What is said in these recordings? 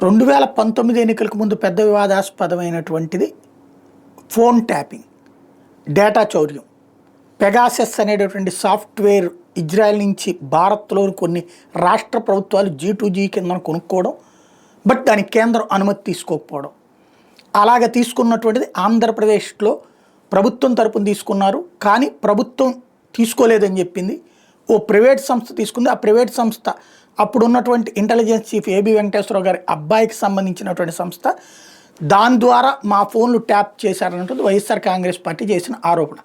2019 ఎన్నికలకు ముందు పెద్ద వివాదాస్పదమైనటువంటిది ఫోన్ ట్యాపింగ్, డేటా చౌర్యం. పెగాసస్ అనేటటువంటి సాఫ్ట్వేర్ ఇజ్రాయెల్ నుంచి భారత్లోని కొన్ని రాష్ట్ర ప్రభుత్వాలు G2G కింద కొనుక్కోవడం, బట్ దానికి కేంద్రం అనుమతి తీసుకోకపోవడం. అలాగ తీసుకున్నటువంటిది ఆంధ్రప్రదేశ్లో ప్రభుత్వం తరపున తీసుకున్నారు, కానీ ప్రభుత్వం తీసుకోలేదని చెప్పింది. ఓ ప్రైవేట్ సంస్థ తీసుకుంది. ఆ ప్రైవేట్ సంస్థ అప్పుడు ఉన్నటువంటి ఇంటెలిజెన్స్ చీఫ్ ఏబి వెంకటేశ్వరరావు గారి అబ్బాయికి సంబంధించినటువంటి సంస్థ. దాని ద్వారా మా ఫోన్లు ట్యాప్ చేశారన్నట్టు వైఎస్ఆర్ కాంగ్రెస్ పార్టీ చేసిన ఆరోపణ.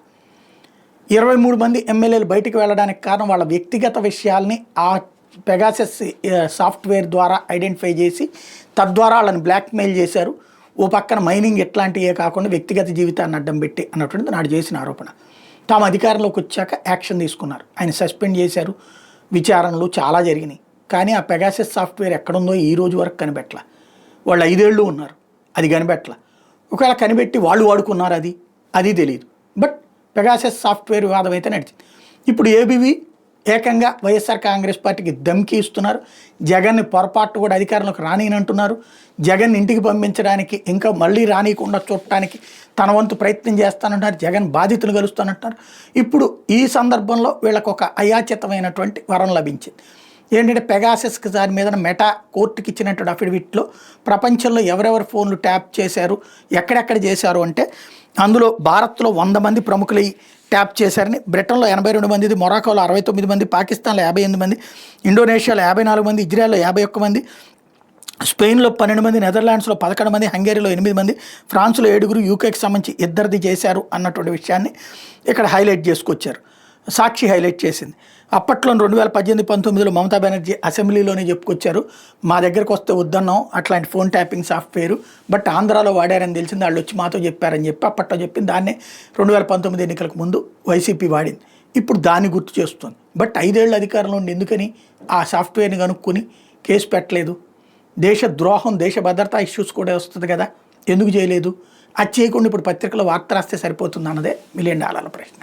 23 మంది ఎమ్మెల్యేలు బయటికి వెళ్ళడానికి కారణం వాళ్ళ వ్యక్తిగత విషయాల్ని ఆ పెగాసస్ సాఫ్ట్వేర్ ద్వారా ఐడెంటిఫై చేసి తద్వారా వాళ్ళని బ్లాక్మెయిల్ చేశారు. ఓ పక్కన మైనింగ్ ఎట్లాంటివే కాకుండా వ్యక్తిగత జీవితాన్ని అడ్డం పెట్టి అన్నటువంటిది నాడు చేసిన ఆరోపణ. తాము అధికారంలోకి వచ్చాక యాక్షన్ తీసుకున్నారు. ఆయన సస్పెండ్ చేశారు. విచారణలు చాలా జరిగినాయి. కానీ ఆ పెగాసస్ సాఫ్ట్వేర్ ఎక్కడుందో ఈ రోజు వరకు కనిపెట్టల. వాళ్ళు 5 ఏళ్ళు ఉన్నారు, అది కనిపెట్టల. ఒకవేళ కనిపెట్టి వాళ్ళు వాడుకున్నారు, అది తెలియదు. బట్ పెగాసస్ సాఫ్ట్వేర్ వివాదం అయితే నడిచింది. ఇప్పుడు ఏబీవీ ఏకంగా వైఎస్ఆర్ కాంగ్రెస్ పార్టీకి ధమ్కి ఇస్తున్నారు. జగన్ని పొరపాటు కూడా అధికారంలోకి రానినంటున్నారు. జగన్ ఇంటికి పంపించడానికి, ఇంకా మళ్ళీ రానియకుండా చూడటానికి తన వంతు ప్రయత్నం చేస్తానంటున్నారు. జగన్ బాధితులు కలుస్తానంటున్నారు. ఇప్పుడు ఈ సందర్భంలో వీళ్ళకు ఒక అయాచితమైనటువంటి వరం లభించింది. ఏంటంటే పెగాసస్కి దాని మీద మెటా కోర్టుకి ఇచ్చినటువంటి అఫిడవిట్లో ప్రపంచంలో ఎవరెవరు ఫోన్లు ట్యాప్ చేశారు, ఎక్కడెక్కడ చేశారు అంటే అందులో భారత్లో 100 మంది ప్రముఖులు ట్యాప్ చేశారని, బ్రిటన్లో 82 మంది, మొరాకోలో 69 మంది, పాకిస్తాన్లో 58 మంది, ఇండోనేషియాలో 54 మంది, ఇజ్రాయెల్లో 51 మంది, స్పెయిన్లో 12 మంది, నెదర్లాండ్స్లో 11 మంది, హంగేరీలో 8 మంది, ఫ్రాన్స్లో 7, యూకేకి సంబంధించి 2 చేశారు అన్నటువంటి విషయాన్ని ఇక్కడ హైలైట్ చేసుకొచ్చారు. సాక్షి హైలైట్ చేసింది. అప్పట్లో 2018-19లో మమతా బెనర్జీ అసెంబ్లీలోనే చెప్పుకొచ్చారు, మా దగ్గరకు వస్తే వద్దన్నాం అట్లాంటి ఫోన్ ట్యాపింగ్ సాఫ్ట్వేరు, బట్ ఆంధ్రాలో వాడారని తెలిసింది, వాళ్ళు వచ్చి మాతో చెప్పారని చెప్పి అప్పట్లో చెప్పింది. దాన్నే 2019 ఎన్నికలకు ముందు వైసీపీ వాడింది. ఇప్పుడు దాన్ని గుర్తు చేస్తుంది. బట్ 5 ఏళ్ళ అధికారంలో ఉండి ఎందుకని ఆ సాఫ్ట్వేర్ని కనుక్కొని కేసు పెట్టలేదు? దేశ ద్రోహం, దేశ భద్రతా ఇష్యూస్ కూడా వస్తుంది కదా, ఎందుకు చేయలేదు? అది చేయకుండా ఇప్పుడు పత్రికలో వార్త రాస్తే సరిపోతుంది అన్నదే $1 మిలియన్ ప్రశ్న.